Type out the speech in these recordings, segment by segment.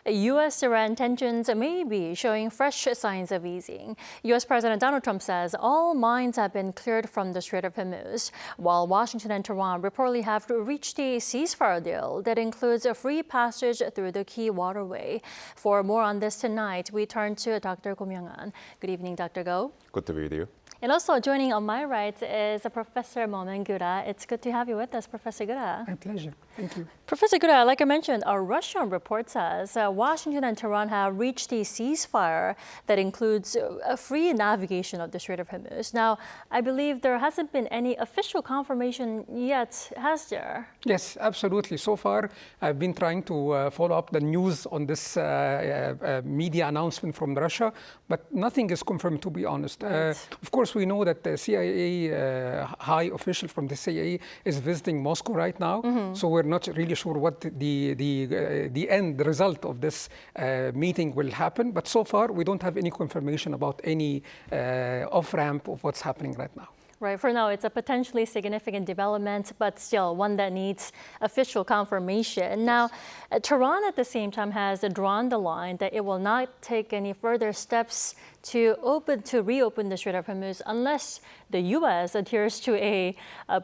U.S Iran tensions may be showing fresh signs of easing. U.S. President Donald Trump says all mines have been cleared from the Strait of Hormuz, while Washington and Tehran reportedly have reached a ceasefire deal that includes a free passage through the key waterway. For more on this tonight, we turn to Dr. Go Myung-hyun. Good evening, Dr. Go. Good to be with you. And also joining on my right is Professor Moamen Gouda. It's good to have you with us, Professor Gouda. My pleasure. Thank you. Professor Gouda, like I mentioned, a Russian report says Washington and Tehran have reached a ceasefire that includes a free navigation of the Strait of Hormuz. Now, I believe there hasn't been any official confirmation yet, has there? Yes, absolutely. So far, I've been trying to follow up the news on this media announcement from Russia, but nothing is confirmed, to be honest. Right. Of course, we know that the CIA, high official from the CIA is visiting Moscow right now. So we're not really sure what the end result of this meeting will happen. But so far, we don't have any confirmation about any off-ramp of what's happening right now. Right. For now, it's a potentially significant development, but still one that needs official confirmation. Now, Tehran at the same time has drawn the line that it will not take any further steps to reopen the Strait of Hormuz unless the U.S. adheres to a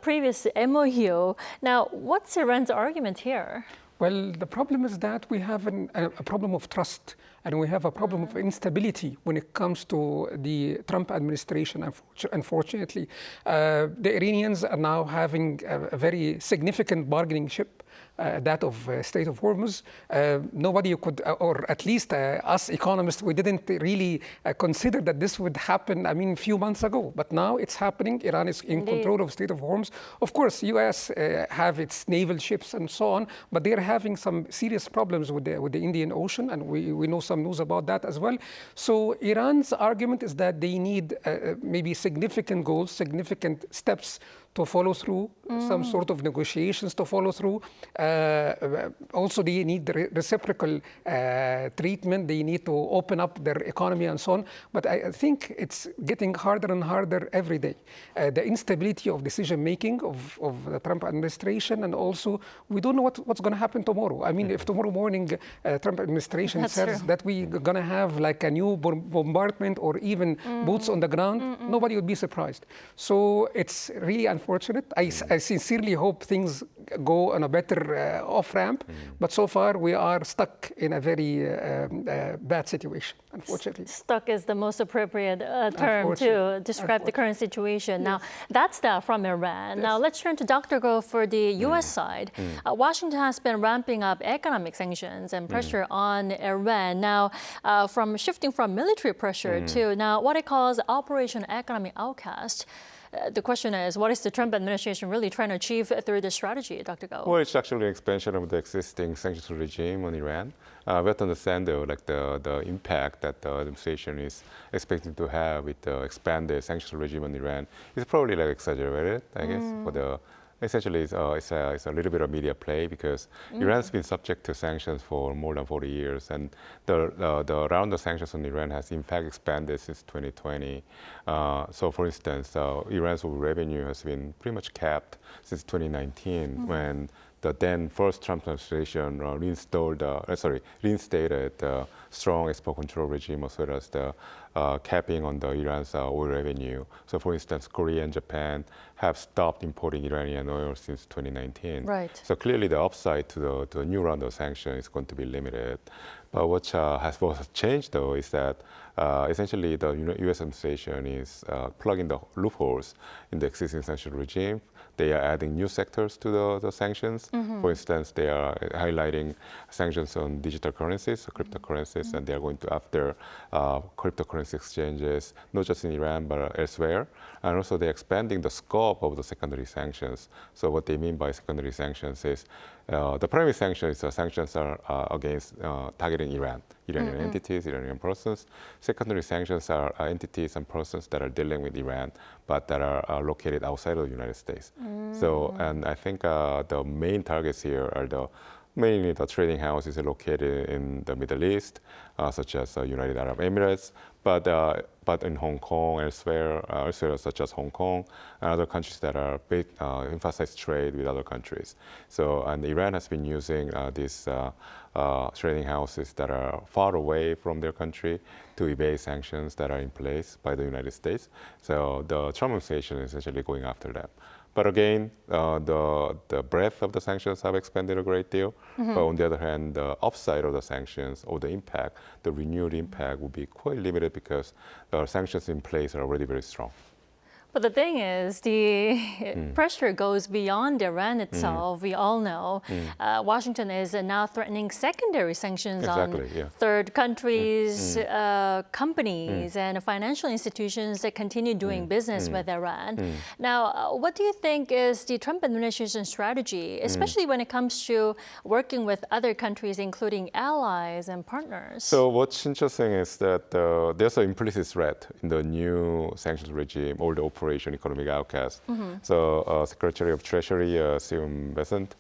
previous MOU. Now, what's Iran's argument here? Well, the problem is that we have a problem of trust, and we have a problem of instability when it comes to the Trump administration, unfortunately. The Iranians are now having a very significant bargaining chip, that of Strait of Hormuz. Nobody could, or at least us economists, we didn't really consider that this would happen, a few months ago. But now it's happening. Iran is in control of Strait of Hormuz. Of course, U.S. have its naval ships and so on, but they're having some serious problems with the Indian Ocean, and we know some news about that as well. So Iran's argument is that they need maybe significant goals, significant steps to follow through, some sort of negotiations to follow through. Also, they need the reciprocal treatment. They need to open up their economy and so on. But I think it's getting harder and harder every day. The instability of decision-making of the Trump administration, and also we don't know what's going to happen tomorrow. If tomorrow morning Trump administration says that we're going to have like a new bombardment or even boots on the ground, nobody would be surprised. So it's really unfortunate. I sincerely hope things go on a better off-ramp, but so far we are stuck in a very bad situation, unfortunately. Stuck is the most appropriate term to describe the current situation. Yes. Now, that's that from Iran. Yes. Now, let's turn to Dr. Go for the U.S. side. Washington has been ramping up economic sanctions and pressure on Iran. Now, shifting from military pressure to now what it calls Operation Economic Outcast. The question is, what is the Trump administration really trying to achieve through this strategy, Dr. Go? Well, it's actually an expansion of the existing sanctions regime on Iran. We have to understand, though, like the impact that the administration is expecting to have with the expanded sanctions regime on Iran is probably like exaggerated, I guess. But essentially, it's a little bit of media play because Iran's been subject to sanctions for more than 40 years, and the round of sanctions on Iran has in fact expanded since 2020. So, for instance, Iran's revenue has been pretty much capped since 2019 when the then first Trump administration reinstated the strong export control regime as well as the capping on the Iran's oil revenue. So, for instance, Korea and Japan have stopped importing Iranian oil since 2019. Right. So clearly, the upside to the new round of sanctions is going to be limited. But what has changed, though, is that essentially the U.S. administration is plugging the loopholes in the existing sanction regime. They are adding new sectors to the sanctions. For instance, they are highlighting sanctions on digital currencies, cryptocurrencies, and they are going to after cryptocurrency exchanges, not just in Iran, but elsewhere. And also they're expanding the scope of the secondary sanctions. So what they mean by secondary sanctions is the primary sanctions are against targeting Iranian entities, Iranian persons. Secondary sanctions are entities and persons that are dealing with Iran, but that are located outside of the United States. So, and I think the main targets here are mainly the trading houses are located in the Middle East, such as United Arab Emirates, but in Hong Kong, elsewhere such as Hong Kong, and other countries that are emphasize trade with other countries. So, and Iran has been using these trading houses that are far away from their country to evade sanctions that are in place by the United States. So the Trump administration is essentially going after them. But again, the breadth of the sanctions have expanded a great deal. But on the other hand, the upside of the sanctions or the impact, the renewed impact will be quite limited because the sanctions in place are already very strong. But the thing is, the pressure goes beyond Iran itself. We all know Washington is now threatening secondary sanctions on third countries, companies, and financial institutions that continue doing business with Iran. Now, what do you think is the Trump administration's strategy, especially when it comes to working with other countries, including allies and partners? So what's interesting is that there's an implicit threat in the new sanctions regime or the Operation Economic Outcast. So Secretary of Treasury Sim Besant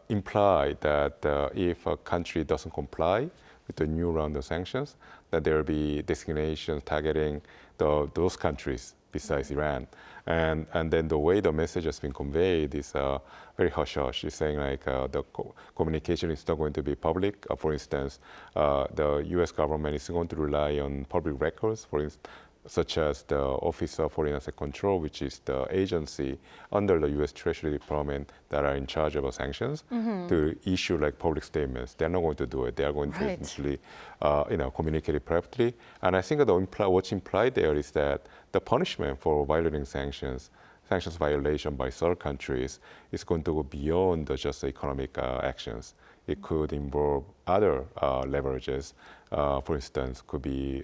implied that if a country doesn't comply with the new round of sanctions, that there will be designations targeting those countries besides Iran. And then the way the message has been conveyed is very hush-hush. It's saying like the communication is not going to be public. For instance, the U.S. government is going to rely on public records, for instance, such as the Office of Foreign Asset Control, which is the agency under the U.S. Treasury Department that are in charge of sanctions, to issue like public statements. They're not going to do it. They are going to essentially, communicate it privately. And I think that what's implied there is that the punishment for violating sanctions violation by third countries is going to go beyond just economic actions. It could involve other leverages. For instance, could be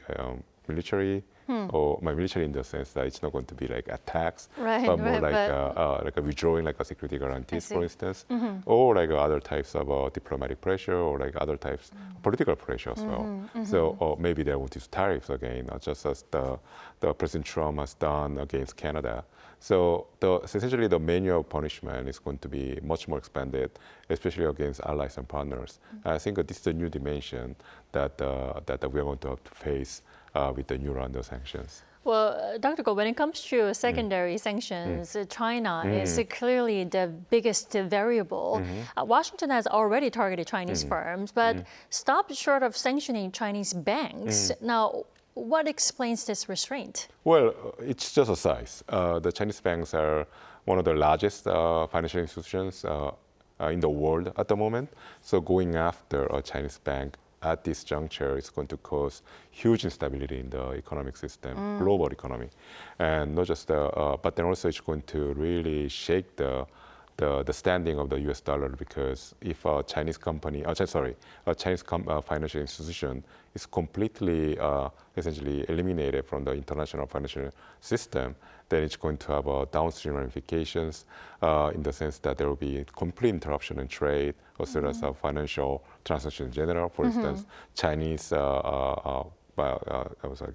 military, or military in the sense that it's not going to be like attacks, but more like a withdrawing like a security guarantees, for instance, or like other types of diplomatic pressure, or like other types of political pressure as well. So, or maybe they want to use tariffs again, just as the President Trump has done against Canada. So essentially the menu of punishment is going to be much more expanded, especially against allies and partners. I think this is a new dimension that we are going to have to face with the new round of sanctions. Well, Dr. Go, when it comes to secondary sanctions, China is clearly the biggest variable. Washington has already targeted Chinese firms, but stopped short of sanctioning Chinese banks. Now, what explains this restraint? Well, it's just a size. The Chinese banks are one of the largest financial institutions in the world at the moment. So going after a Chinese bank at this juncture is going to cause huge instability in the economic system, global economy. And not just, but then also it's going to really shake the standing of the U.S. dollar, because if a Chinese company, a Chinese financial institution is completely essentially eliminated from the international financial system, then it's going to have downstream ramifications in the sense that there will be complete interruption in trade, as well as financial transactions in general. For instance, Chinese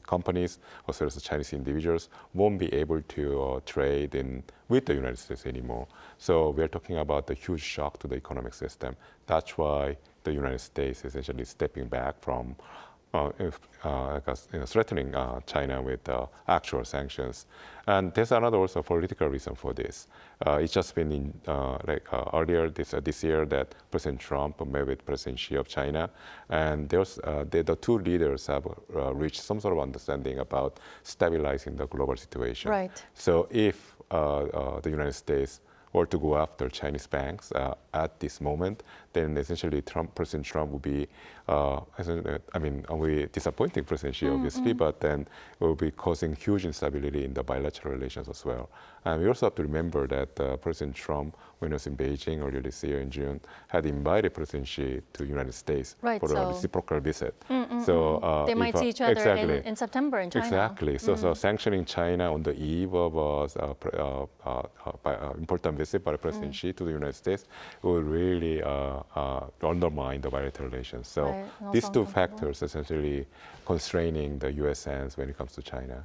companies, as well as Chinese individuals, won't be able to trade with the United States anymore. So we're talking about a huge shock to the economic system. That's why the United States is essentially stepping back from threatening China with actual sanctions. And there's another also political reason for this. It's just been earlier this year that President Trump met with President Xi of China, and the two leaders have reached some sort of understanding about stabilizing the global situation. Right. So if the United States were to go after Chinese banks at this moment, then essentially President Trump would be, disappointing President Xi, obviously, but then it will be causing huge instability in the bilateral relations as well. And we also have to remember that President Trump, when he was in Beijing earlier this year in June, had invited President Xi to the United States for a reciprocal visit. So they might see each other in September in China. Exactly. So sanctioning China on the eve of important visit by President Xi to the United States will really undermine the bilateral relations. So these two factors essentially constraining the U.S. hands when it comes to China.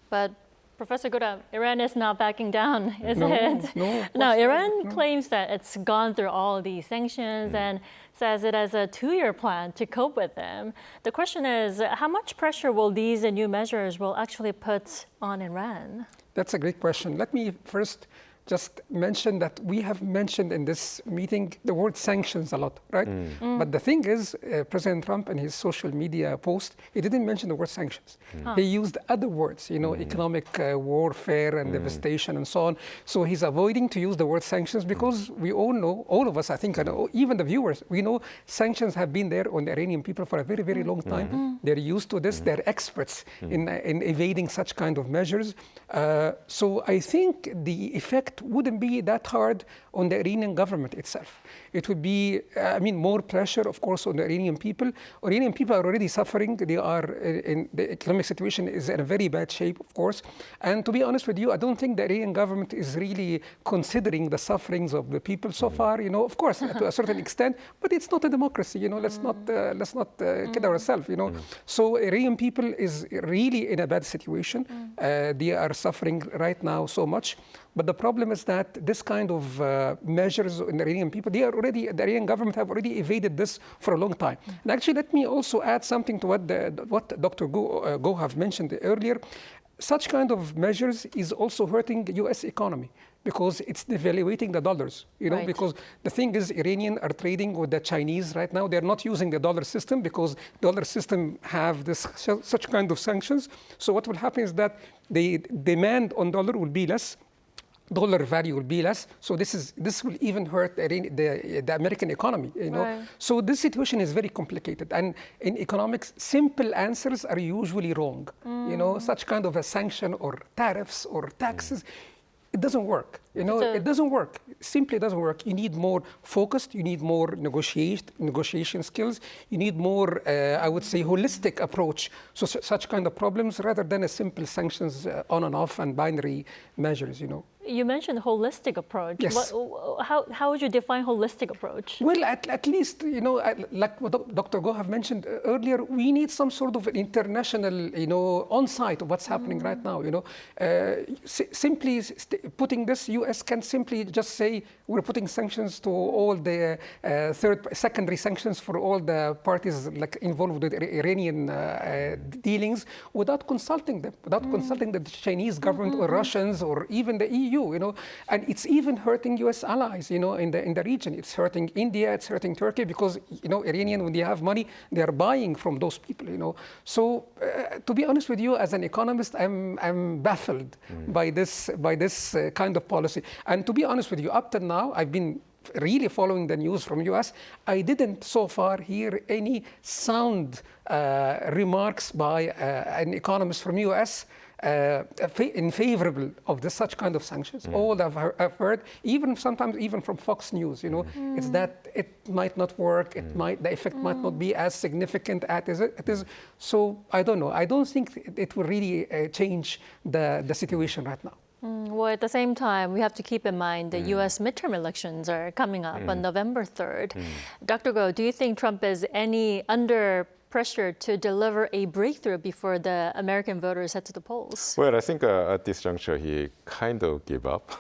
But Professor Gouda, Iran is not backing down, is No, it? no. No, Iran claims that it's gone through all these sanctions and says it has a 2-year plan to cope with them. The question is, how much pressure will these new measures will actually put on Iran? That's a great question. Let me first just mention that we have mentioned in this meeting the word sanctions a lot, right? But the thing is, President Trump in his social media post, he didn't mention the word sanctions. He used other words, economic warfare and devastation and so on. So he's avoiding to use the word sanctions because we all know, all of us, I think, and even the viewers, we know sanctions have been there on the Iranian people for a very, very long time. They're used to this. They're experts in evading such kind of measures. So I think the effect wouldn't be that hard on the Iranian government itself. It would be, more pressure, of course, on the Iranian people. Iranian people are already suffering. They are in the economic situation is in a very bad shape, of course. And to be honest with you, I don't think the Iranian government is really considering the sufferings of the people so far. Of course, to a certain extent, but it's not a democracy. Let's not kid ourselves. So Iranian people is really in a bad situation. They are suffering right now so much. But the problem is that this kind of measures in the Iranian people, the Iranian government have already evaded this for a long time. And actually, let me also add something to what Dr. Go have mentioned earlier. Such kind of measures is also hurting the U.S. economy because it's devaluating the dollars, Right. because the thing is Iranians are trading with the Chinese right now. They're not using the dollar system because dollar system have such kind of sanctions. So what will happen is that the demand on dollar will be less. Dollar value will be less, so this will even hurt the American economy. Right. So this situation is very complicated, and in economics, simple answers are usually wrong. Such kind of a sanction or tariffs or taxes, it doesn't work. It doesn't work. Simply doesn't work. You need more focused. You need more negotiation skills. You need more, I would say, holistic approach. So such kind of problems rather than a simple sanctions on and off and binary measures. You mentioned holistic approach. Yes. How would you define holistic approach? Well, at least, like what Dr. Go have mentioned earlier, we need some sort of an international, on-site of what's happening right now. Simply putting this, U.S. can simply just say we're putting sanctions to all the secondary sanctions for all the parties like involved with Iranian dealings without consulting them, without consulting the Chinese government or Russians or even the EU. And it's even hurting U.S. allies, in the region. It's hurting India, it's hurting Turkey because, Iranian, when they have money, they are buying from those people, So to be honest with you, as an economist, I'm baffled by this kind of policy. And to be honest with you, up till now, I've been really following the news from U.S. I didn't so far hear any sound remarks by an economist from U.S. In favorable of such kind of sanctions. All I've heard, sometimes even from Fox News, it's that it might not work. The effect might not be as significant as it is. So I don't know. I don't think it will really change the situation right now. Well, at the same time, we have to keep in mind the U.S. midterm elections are coming up on November 3rd. Dr. Go, do you think Trump is under pressure to deliver a breakthrough before the American voters head to the polls? Well, I think at this juncture, he kind of gave up.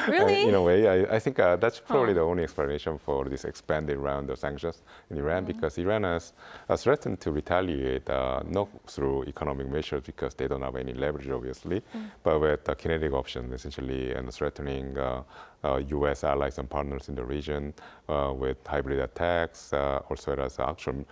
Really? In a way, I think that's probably the only explanation for this expanded round of sanctions in Iran, because Iran has threatened to retaliate, not through economic measures because they don't have any leverage, obviously, but with kinetic options, essentially, and threatening U.S. allies and partners in the region with hybrid attacks, also as actual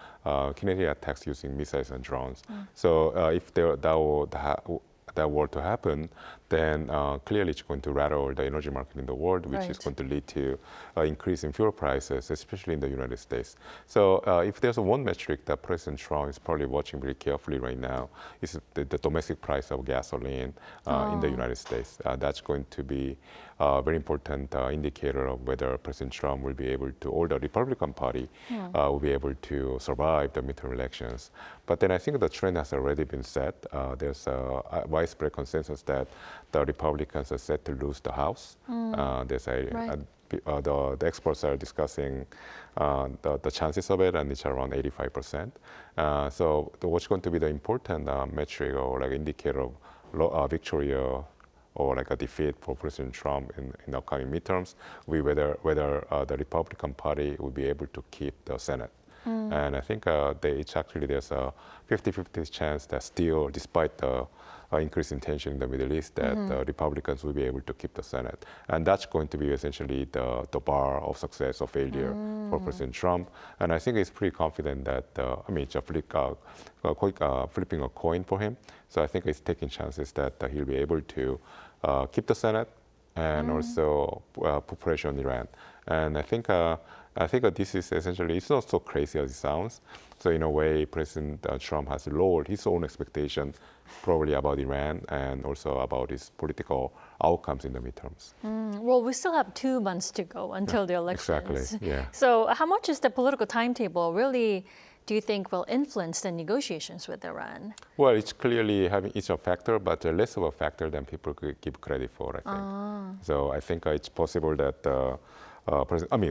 kinetic attacks using missiles and drones. So if that were to happen, then clearly it's going to rattle the energy market in the world, which is going to lead to increase in fuel prices, especially in the United States. So if there's one metric that President Trump is probably watching very carefully right now, is the domestic price of gasoline in the United States. That's going to be a very important indicator of whether President Trump will be able to, or the Republican Party will be able to survive the midterm elections. But then I think the trend has already been set. There's a widespread consensus that the Republicans are set to lose the House. The experts are discussing the chances of it, and it's around 85%. So what's going to be the important metric or like indicator of victory or or like a defeat for President Trump in the upcoming midterms will be whether the Republican Party will be able to keep the Senate. And I think there's a 50-50 chance that still, despite the increase in tension in the Middle East, that the Republicans will be able to keep the Senate. And that's going to be essentially the bar of success or failure for President Trump. And I think he's pretty confident that, it's flipping a coin for him. So I think he's taking chances that he'll be able to keep the Senate and also put pressure on Iran. And I think this is essentially, it's not so crazy as it sounds. So in a way, President Trump has lowered his own expectation probably about Iran and also about his political outcomes in the midterms. Well, we still have 2 months to go until the elections. Exactly, yeah. So how much is the political timetable really, do you think, will influence the negotiations with Iran? Well, it's clearly it's a factor, but less of a factor than people could give credit for, I think. So I think it's possible that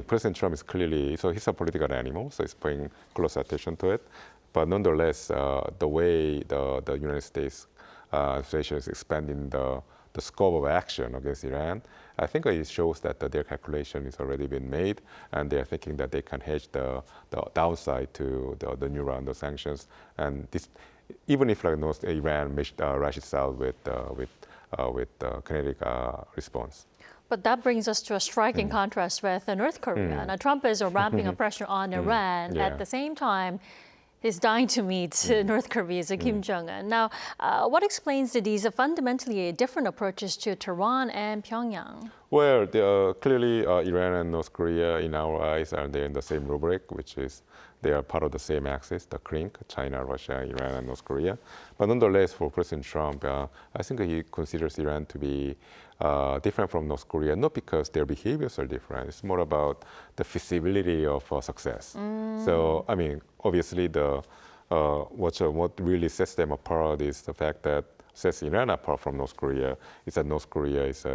President Trump is clearly, so he's a political animal, so he's paying close attention to it. But nonetheless, the way the United States administration is expanding the scope of action against Iran, I think it shows that their calculation has already been made, and they're thinking that they can hedge the downside to the new round of sanctions. And this, even if Iran rushes out with kinetic response. But that brings us to a striking contrast with North Korea. Now, Trump is ramping up pressure on Iran. At the same time, he's dying to meet North Korea's Kim Jong-un. Now, what explains these fundamentally different approaches to Tehran and Pyongyang? Well, clearly, Iran and North Korea, in our eyes, are they in the same rubric, which is they are part of the same axis, the CRINC, China, Russia, Iran, and North Korea. But nonetheless, for President Trump, I think he considers Iran to be different from North Korea, not because their behaviors are different. It's more about the feasibility of success. So, obviously, what really sets them apart is the fact that sets Iran apart from North Korea is that North Korea is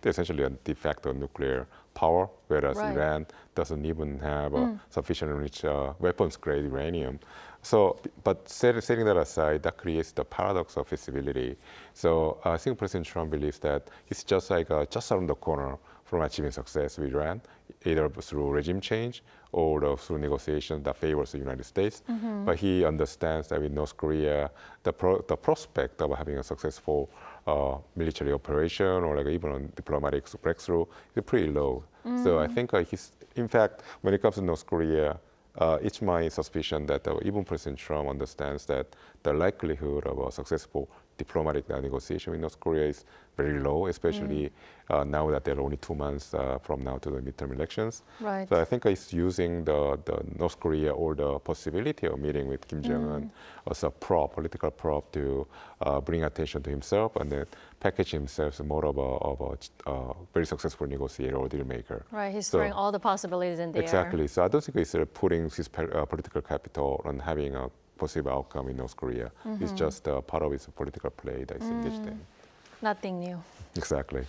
essentially a de facto nuclear power, whereas Iran doesn't even have sufficiently rich weapons-grade uranium. So, but setting that aside, that creates the paradox of feasibility. So I think President Trump believes that he's just around the corner from achieving success with Iran, either through regime change or through negotiations that favors the United States. But he understands that with North Korea, the prospect of having a successful military operation or even a diplomatic breakthrough is pretty low. So I think in fact, when it comes to North Korea, it's my suspicion that even President Trump understands that the likelihood of a successful diplomatic negotiation with North Korea is very low, especially now that there are only 2 months from now to the midterm elections. Right. So I think he's using the North Korea or the possibility of meeting with Kim Jong-un as a political prop to bring attention to himself and then package himself as more of a very successful negotiator or deal maker. Right, he's throwing all the possibilities in the air. Exactly. So I don't think he's putting his political capital on having a possible outcome in North Korea. It's just part of his political play that he's engaged in. Nothing new. Exactly.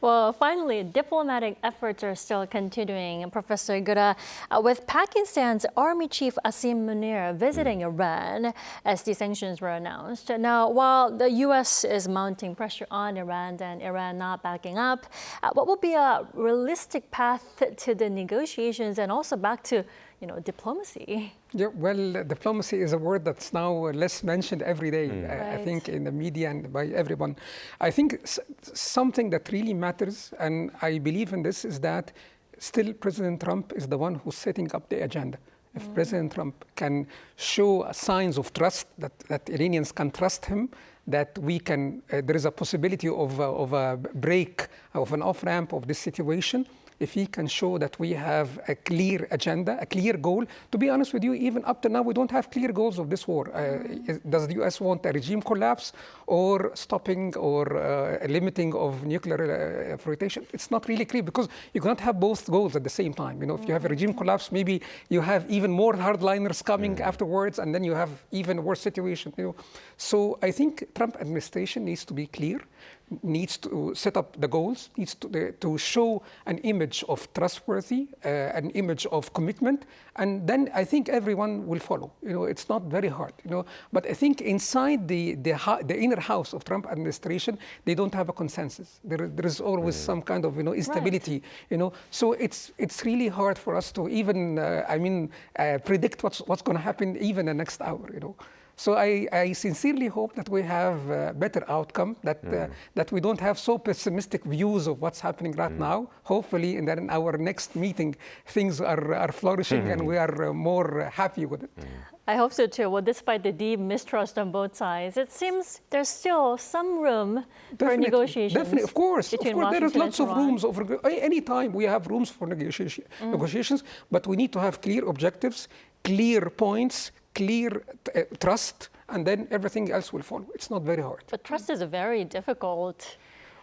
Well, finally, diplomatic efforts are still continuing. Professor Gouda, with Pakistan's Army Chief Asim Munir visiting Iran as the sanctions were announced. Now, while the U.S. is mounting pressure on Iran and Iran not backing up, what will be a realistic path to the negotiations and also back to diplomacy? Yeah, well, diplomacy is a word that's now less mentioned every day, Right. I think, in the media and by everyone. I think something that really matters, and I believe in this, is that still President Trump is the one who's setting up the agenda. If President Trump can show signs of trust, that Iranians can trust him, that we can, there is a possibility of a break, of an off-ramp of this situation, if he can show that we have a clear agenda, a clear goal. To be honest with you, even up to now, we don't have clear goals of this war. Does the U.S. want a regime collapse or stopping or limiting of nuclear proliferation? It's not really clear because you cannot have both goals at the same time. If you have a regime collapse, maybe you have even more hardliners coming afterwards, and then you have even worse situation. So I think Trump administration needs to be clear needs to set up the goals, needs to show an image of trustworthy, an image of commitment, and then I think everyone will follow. It's not very hard. But I think inside the inner house of Trump administration, they don't have a consensus. There is always some kind of instability. Right. So it's really hard for us to even predict what's going to happen even the next hour. So I sincerely hope that we have a better outcome, that we don't have so pessimistic views of what's happening right now. Hopefully, in our next meeting, things are flourishing and we are more happy with it. I hope so too. Well, despite the deep mistrust on both sides, it seems there's still some room for negotiations. Definitely, of course. There is lots of rooms. Any time we have rooms for negotiations, but we need to have clear objectives, clear points, clear trust, and then everything else will follow. It's not very hard. But trust is a very difficult.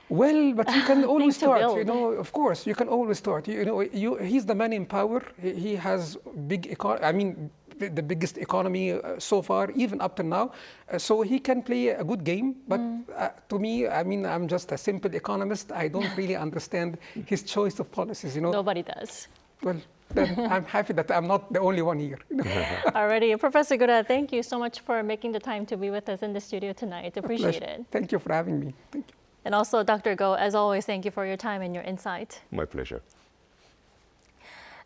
Well, but you can always start. Of course, you can always start. He's the man in power. He has the biggest economy so far, even up to now. So he can play a good game. But to me, I'm just a simple economist. I don't really understand his choice of policies. Nobody does. Well, then I'm happy that I'm not the only one here. Alrighty, Professor Gouda, thank you so much for making the time to be with us in the studio tonight. Appreciate it. Thank you for having me. Thank you. And also, Dr. Go, as always, thank you for your time and your insight. My pleasure.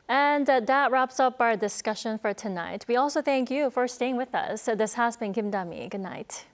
And that wraps up our discussion for tonight. We also thank you for staying with us. This has been Kim Dami. Good night.